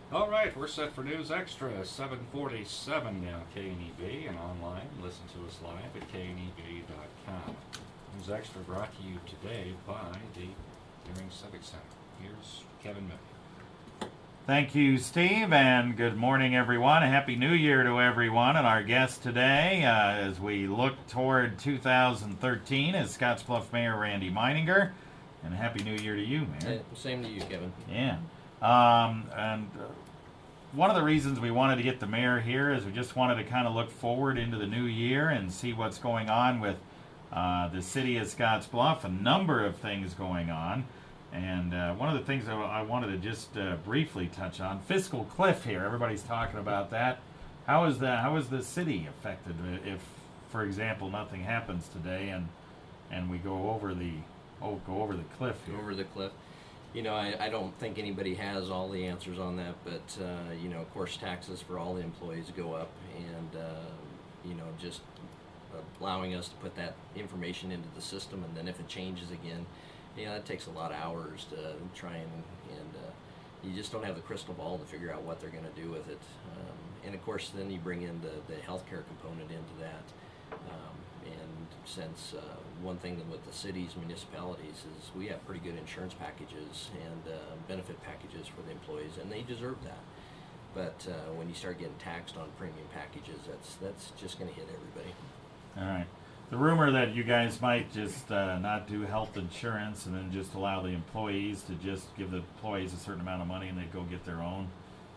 All right, we're set for News Extra, 747 now, KNEB, and online. Listen to us live at kneb.com. News Extra brought to you today by the Deering Civic Center. Here's Kevin Mooney. Thank you, Steve, and good morning, everyone. A Happy New Year to everyone. And our guest today, as we look toward 2013, is Scottsbluff Mayor Randy Meininger. And a Happy New Year to you, Mayor. Same to you, Kevin. Yeah. One of the reasons we wanted to get the mayor here is we just wanted to kind of look forward into the new year and see what's going on with the city of Scottsbluff. A number of things going on. And one of the things I wanted to just briefly touch on, Fiscal Cliff here. Everybody's talking about that. How is the city affected if, for example, nothing happens today and we go over the cliff here? Over the cliff. You know, I don't think anybody has all the answers on that, but you know, of course, taxes for all the employees go up, and you know, just allowing us to put that information into the system, and then if it changes again, you know, that takes a lot of hours to try and you just don't have the crystal ball to figure out what they're going to do with it. And of course, then you bring in the healthcare component into that. And since one thing with the cities, municipalities, is we have pretty good insurance packages and benefit packages for the employees, and they deserve that. But when you start getting taxed on premium packages, that's just going to hit everybody. All right. The rumor that you guys might just not do health insurance and then just allow the employees to just give the employees a certain amount of money and they go get their own,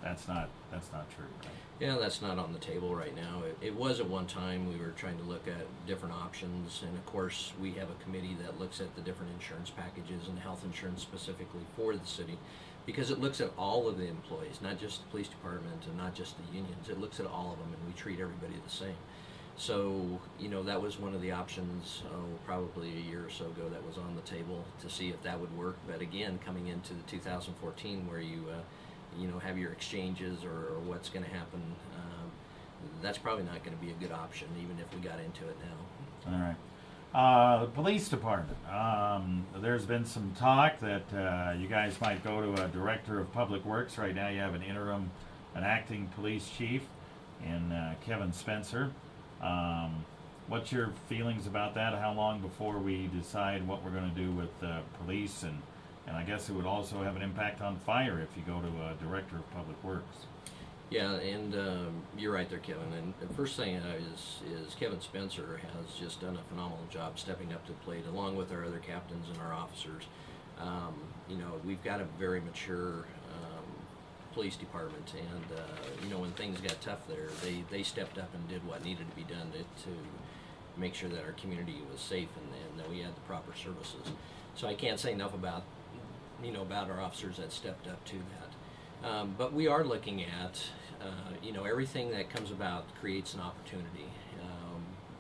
that's not true, right? Yeah, that's not on the table right now. It was at one time. We were trying to look at different options, and of course we have a committee that looks at the different insurance packages and health insurance specifically for the city, because it looks at all of the employees, not just the police department and not just the unions. It looks at all of them, and we treat everybody the same. So, you know, that was one of the options probably a year or so ago that was on the table to see if that would work. But again, coming into the 2014 where you know, have your exchanges or what's going to happen, that's probably not going to be a good option even if we got into it now. All right. The police department. There's been some talk that you guys might go to a director of public works. Right now you have an acting police chief in Kevin Spencer. What's your feelings about that? How long before we decide what we're going to do with police? And I guess it would also have an impact on fire if you go to a director of public works. Yeah, and you're right there, Kevin. And the first thing is Kevin Spencer has just done a phenomenal job stepping up to the plate, along with our other captains and our officers. You know, we've got a very mature police department, and you know, when things got tough there, they stepped up and did what needed to be done to make sure that our community was safe and that we had the proper services. So I can't say enough about our officers that stepped up to that. But we are looking at you know, everything that comes about creates an opportunity,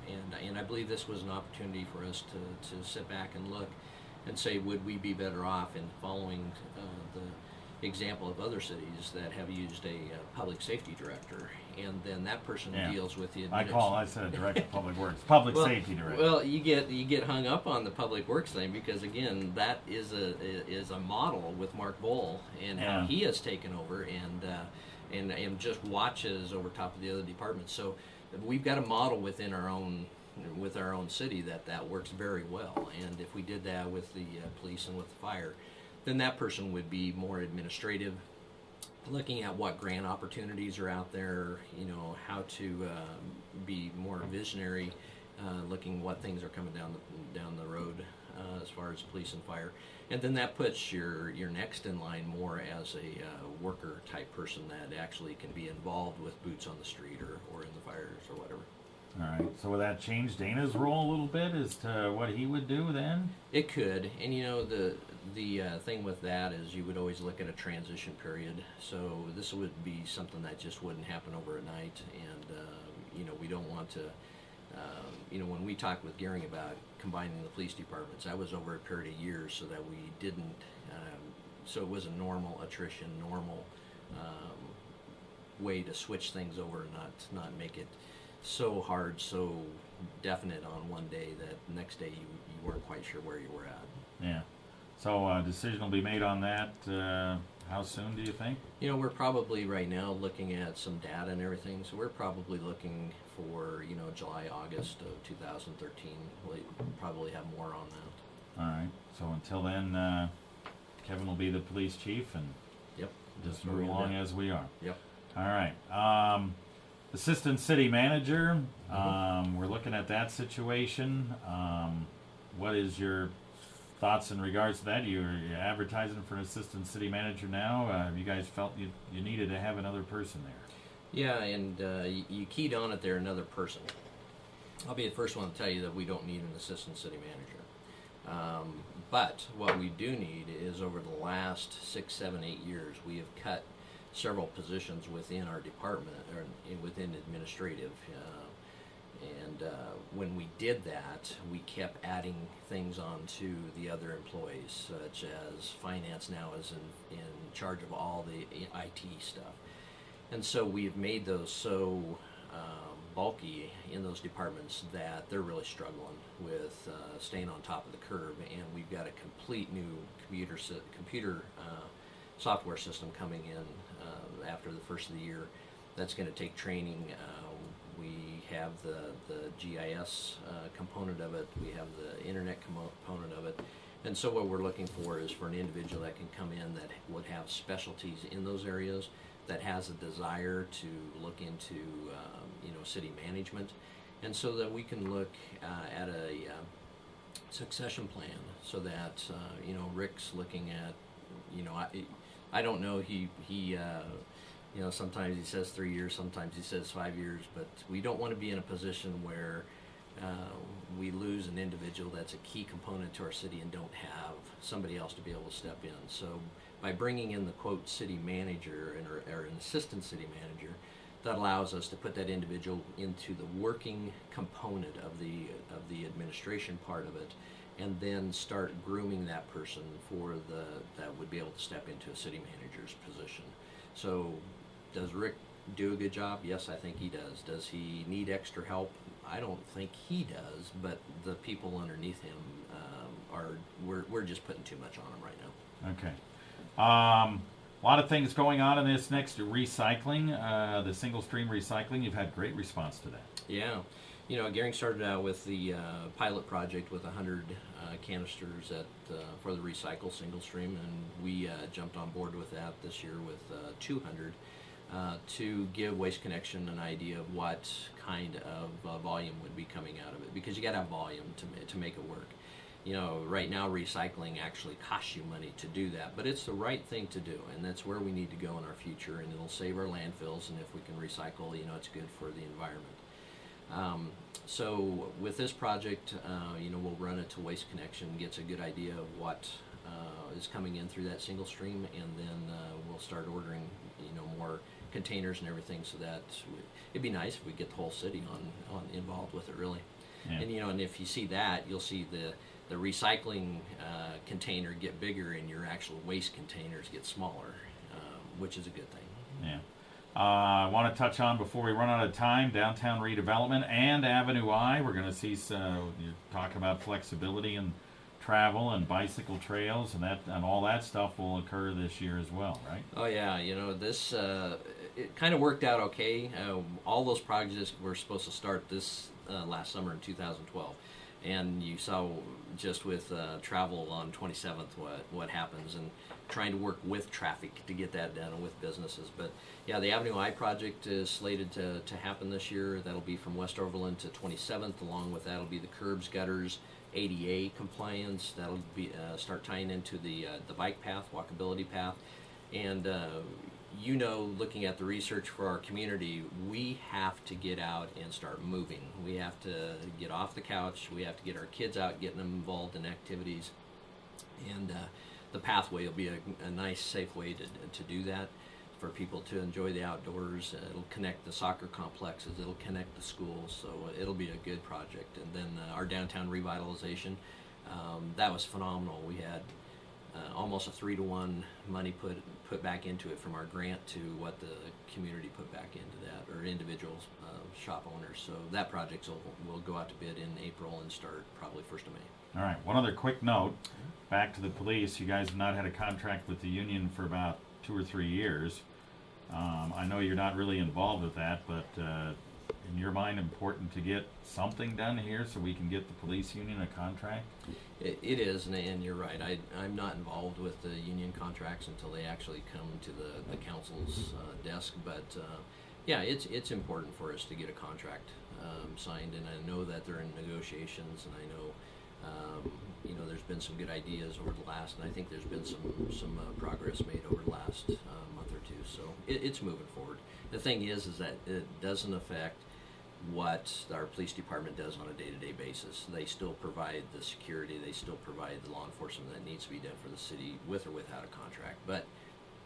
and I believe this was an opportunity for us to sit back and look and say, would we be better off in following the example of other cities that have used a public safety director, and then that person deals with the I said a director of public works, public safety director. Well, you get hung up on the public works thing because again, that is a model with Mark Bowl and how he has taken over and just watches over top of the other departments. So we've got a model within our own city that works very well, and if we did that with the police and with the fire, then that person would be more administrative, looking at what grant opportunities are out there, you know, how to be more visionary, looking what things are coming down the road as far as police and fire. And then that puts your next in line more as a worker type person that actually can be involved with boots on the street or in the fires or whatever. All right. So will that change Dana's role a little bit as to what he would do then? It could, and you know, the thing with that is you would always look at a transition period. So this would be something that just wouldn't happen overnight, and you know, we don't want to. You know, when we talked with Gearing about combining the police departments, that was over a period of years, so that we didn't. So it was a normal attrition, normal way to switch things over, and not make it so hard, so definite on one day that the next day you weren't quite sure where you were at. Yeah. So a decision will be made on that How soon do you think? You know, we're probably right now looking at some data and everything, so we're probably looking for, you know, July, August of 2013. We'll probably have more on that. All right. So until then, Kevin will be the police chief, and Yep. just That's what we're move gonna along do. as we are. Yep. All right. Assistant city manager. We're looking at that situation. What is your thoughts in regards to that? You're advertising for an assistant city manager now. Have you guys felt you needed to have another person there? Yeah, and you keyed on it there, another person. I'll be the first one to tell you that we don't need an assistant city manager. But what we do need is, over the last 6, 7, 8 years, we have cut several positions within our department, or within administrative. When we did that, we kept adding things on to the other employees, such as finance now is in charge of all the IT stuff. And so we've made those so bulky in those departments that they're really struggling with staying on top of the curve. And we've got a complete new computer software system coming in after the first of the year. That's going to take training. We have the GIS component of it. We have the internet component of it. And so what we're looking for is for an individual that can come in that would have specialties in those areas, that has a desire to look into city management, and so that we can look at a succession plan, so that Rick's looking at, I don't know, he sometimes he says 3 years, sometimes he says 5 years, but we don't want to be in a position where we lose an individual that's a key component to our city and don't have somebody else to be able to step in. So by bringing in the quote city manager or an assistant city manager, that allows us to put that individual into the working component of the administration part of it, and then start grooming that person that would be able to step into a city manager's position. So does Rick do a good job? Yes, I think he does. Does he need extra help? I don't think he does, but the people underneath him we're just putting too much on him right now. Okay. A lot of things going on in this next recycling, the single stream recycling. You've had great response to that. Yeah. Gehring started out with the pilot project with 100 canisters for the recycle single stream, and we jumped on board with that this year with 200 to give Waste Connection an idea of what kind of volume would be coming out of it, because you got to have volume to make it work. Right now recycling actually costs you money to do that, but it's the right thing to do, and that's where we need to go in our future, and it'll save our landfills, and if we can recycle, it's good for the environment. So with this project, we'll run it to Waste Connection, gets a good idea of what is coming in through that single stream, and then we'll start ordering, more containers and everything, so that it'd be nice if we get the whole city on involved with it, really. Yeah. And and if you see that, you'll see the recycling container get bigger and your actual waste containers get smaller, which is a good thing. Yeah. I want to touch on, before we run out of time, downtown redevelopment and Avenue I. We're going to see, you're talking about flexibility and travel and bicycle trails, and all that stuff will occur this year as well, right? Oh yeah, this it kind of worked out okay. All those projects were supposed to start this last summer in 2012, and you saw just with travel on 27th what happens, and trying to work with traffic to get that done and with businesses. But yeah, the Avenue I project is slated to happen this year. That'll be from West Overland to 27th. Along with that'll be the curbs, gutters, ADA compliance. That'll be start tying into the bike path, walkability path, and looking at the research for our community, we have to get out and start moving. We have to get off the couch. We have to get our kids out, getting them involved in activities, and the pathway will be a nice, safe way to do that, for people to enjoy the outdoors. It'll connect the soccer complexes. It'll connect the schools. So it'll be a good project. And then our downtown revitalization, that was phenomenal. We had almost a 3-to-1 money put back into it from our grant to what the community put back into that, or individuals, shop owners. So that project will go out to bid in April and start probably 1st of May. All right. One other quick note. Back to the police. You guys have not had a contract with the union for about 2 or 3 years. I know you're not really involved with that, but in your mind, important to get something done here so we can get the police union a contract? It is, and you're right. I'm not involved with the union contracts until they actually come to the council's desk. But yeah, it's important for us to get a contract signed, and I know that they're in negotiations, and I know there's been some good ideas over the last, and I think there's been some progress made over the last month or two. So it's moving forward. The thing is that it doesn't affect what our police department does on a day-to-day basis. They still provide the security, they still provide the law enforcement that needs to be done for the city with or without a contract. But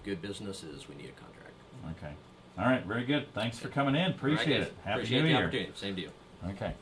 good business is we need a contract. Okay. All right, very good. Thanks for coming in. Appreciate All right, guys. it. Happy Appreciate New the Year. opportunity. Same to you. Okay.